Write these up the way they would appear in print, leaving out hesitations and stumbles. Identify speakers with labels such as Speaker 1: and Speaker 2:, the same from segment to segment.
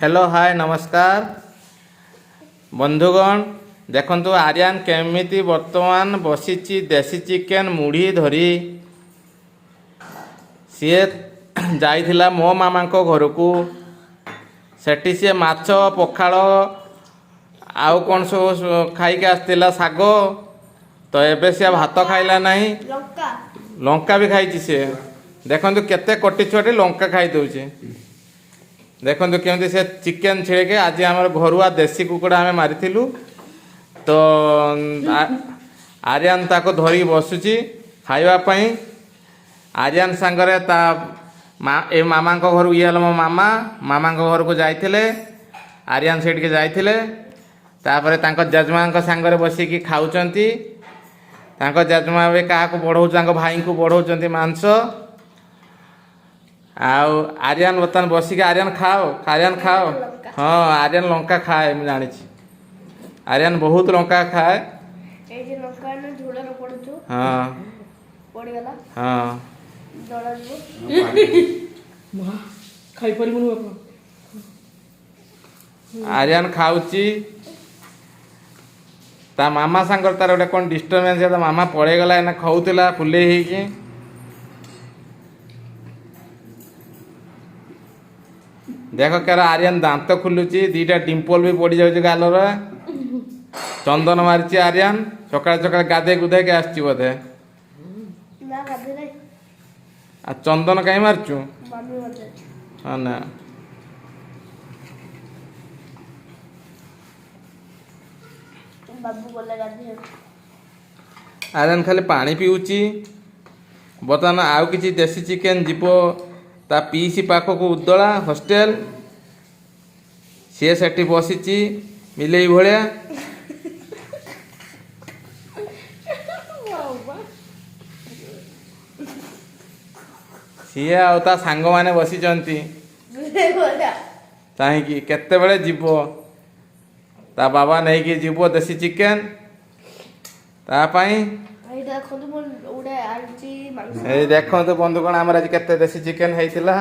Speaker 1: hello hi नमस्कार बंधुगण देखंतु आर्यन केमिति वर्तमान बसीची देसी चिकेन मुढ़ी धरी सी जाइथिला मो मामा को घर को सेठी सी माछ पखाड़ आउ कौन सब खाई आसला साग तो एबे सी भात खाइला नहीं लंका भी खाई सी देखंतु केते कोटी छुआटी लंका खाई दउचे देखो केमती से चिकेन छिड़के आज आम घरुआ देसी कुकुड़ा आम मारी तो आर्यन ताको धरिक बसुची खावाई आर्यन सांगरे ता ए मामा घर ये मो मामा मामा घर को जाइए आर्यन से जाइए जेजमा सांगरे बसिकी खाऊँच जेजमा भी क्या बढ़ाऊँ भाई को बढ़ाऊँ मांस आउ आर्यन बर्तमान बसिक आर्यन खाओ हाँ आर्यन लंका खाए मुझे जानी आर्यन बहुत लंका खाए हाँ हाँ आर्यन खाऊची ता मामा सांगर तार गोटे कौन डिस्टर्बेंस है मामा पड़ेगला एना खाऊला फुले ही देख क्या आर्यन दांत खुलुची दीटा डिम्पल भी पड़ जाऊँ गालर चंदन मारी आर्यन सका सका गाधे गुधे के आसची बोधे चंदन कहीं मारचु हाँ ना आर्यन खाली पानी पीऊची बर्तमान आउ किसी देसी चिकेन जीव ता पीसी पाखक उद्दला हॉस्टेल सी सेठी बसीची मिले भाया सी आ सांग मैंने बसी चाहिए केते जीव ता बाबा नहीं कि जीव देसी चिकेन तापाई देखु बंधुगण आम आज के देसी चिकेन होता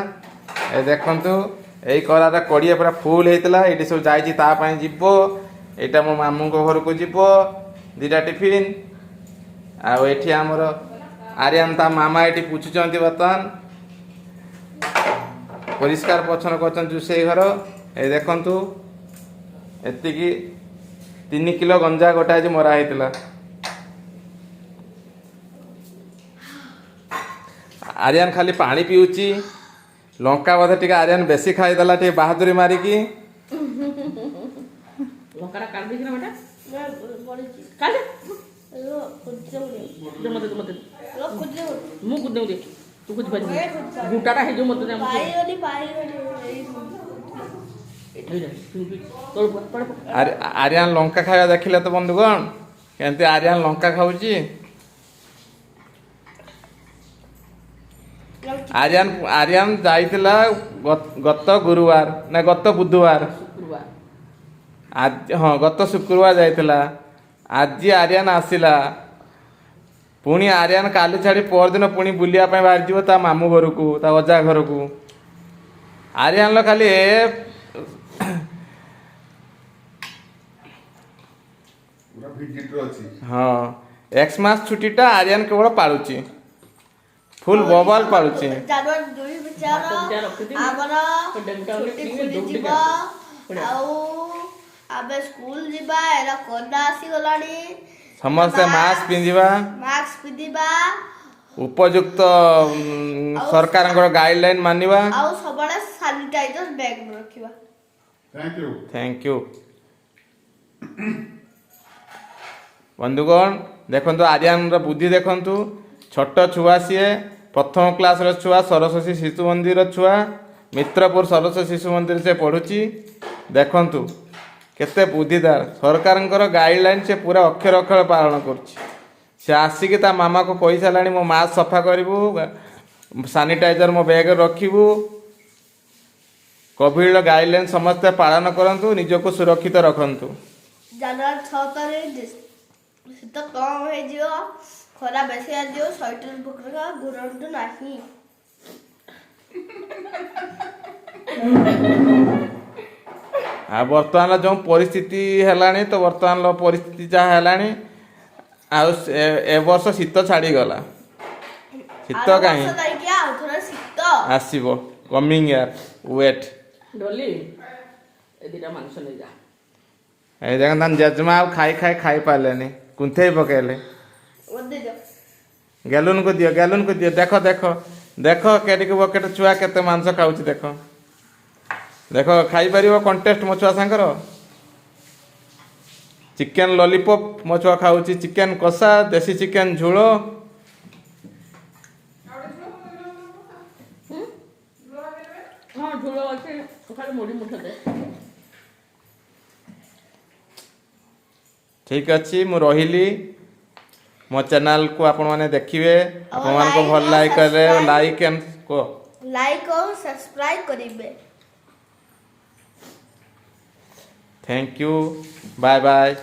Speaker 1: देखु यही करार कड़िया पूरा फुल होता ये सब जापाई जीव यहाँ मो मामू घर को जीव दीटा टिफिन आठी आमर आर्यन ता मामा ये पुछुंट बर्तमान परिष्कार पछन कर जुसे घर ये देखु एति 3 किलो गंजा गोटा आज मरा होता आर्यन खाली पानी पीऊची लंका बोधे टे आर्यन बेसी खाईदेला टे बहादुरी मारिकी आर्यन लंका खाया देखिले तो बंधुगण केमती आर्यन लंका खाऊची आर्यन आर्यन जाइतिला गत गुरुवार ना गत बुधवार आज हाँ गत शुक्रवार जाइतिला आज आर्यन आसिला पुणी आर्यन काली छाड़ी परदिन पुणी बुलिया बाहर जीव ता मामू घर को ता अजा घर को आर्यन लो खाली हाँ एक्समास छुट्टीटा आर्यन केवल पालुची फुल बबल पालुची समस्ते मास्क पिंधिबा उपयुक्त सरकार गाइडलाइन मानिबा
Speaker 2: सैनिटाइजर बैग में रखिबा
Speaker 1: थैंक यू बंधुगण देखो आर्यन बुद्धि देखु छोट छुआ सी प्रथम क्लास छुआ सरस्वती शिशु मंदिर छुआ मित्रपुर सरस्वती शिशु मंदिर से पढ़ुची देखु केते बुद्धिदार सरकार गाइडलाइन से पूरा अक्षर अक्षर पालन कर आसिक ता मामा को कही सारा मो मास्क सफा करूँ सानिटाइजर मो बैग रखू कोविड गाइडलाइन समस्ते पालन करूँ निजको सुरक्षित रखु
Speaker 2: जनवरी 6 तारीख शीत कम हो खरा बेसी आज स्वेटर बुकरा गुरंटू नहीं
Speaker 1: आ वर्तमान जो परिस्थिति हेलानी तो वर्तमान परिस्थिति जहाँ हेलानी ए वर्ष शीत छाड़ी गला शीत कहीं
Speaker 2: शीत
Speaker 1: आसीबो कमिंग यार वेट
Speaker 3: डोली ए दिटा मांस ले जा
Speaker 1: ए देखन तन जजमा अब खाई पालेनी कुंथे पकेले गैलून को दियो देखो देखो देखो केडी के बकेट छुआ केते मांस खाउची देखो देखो खाई परिबो कंटेस्ट मो छुआ सांगर चिकन लॉलीपॉप मो छुआ खाउची चिकन कषा देसी चिकन झोलो
Speaker 3: हां झोलो আছে খালি মুড়ি মুঠা দে
Speaker 1: ठीक अच्छी मु रहिली मो चैनल को आपण माने देखिवे आपण मान को भल लाइक करे लाइक एंड को
Speaker 2: लाइक और सब्सक्राइब करिवे
Speaker 1: थैंक यू बाय बाय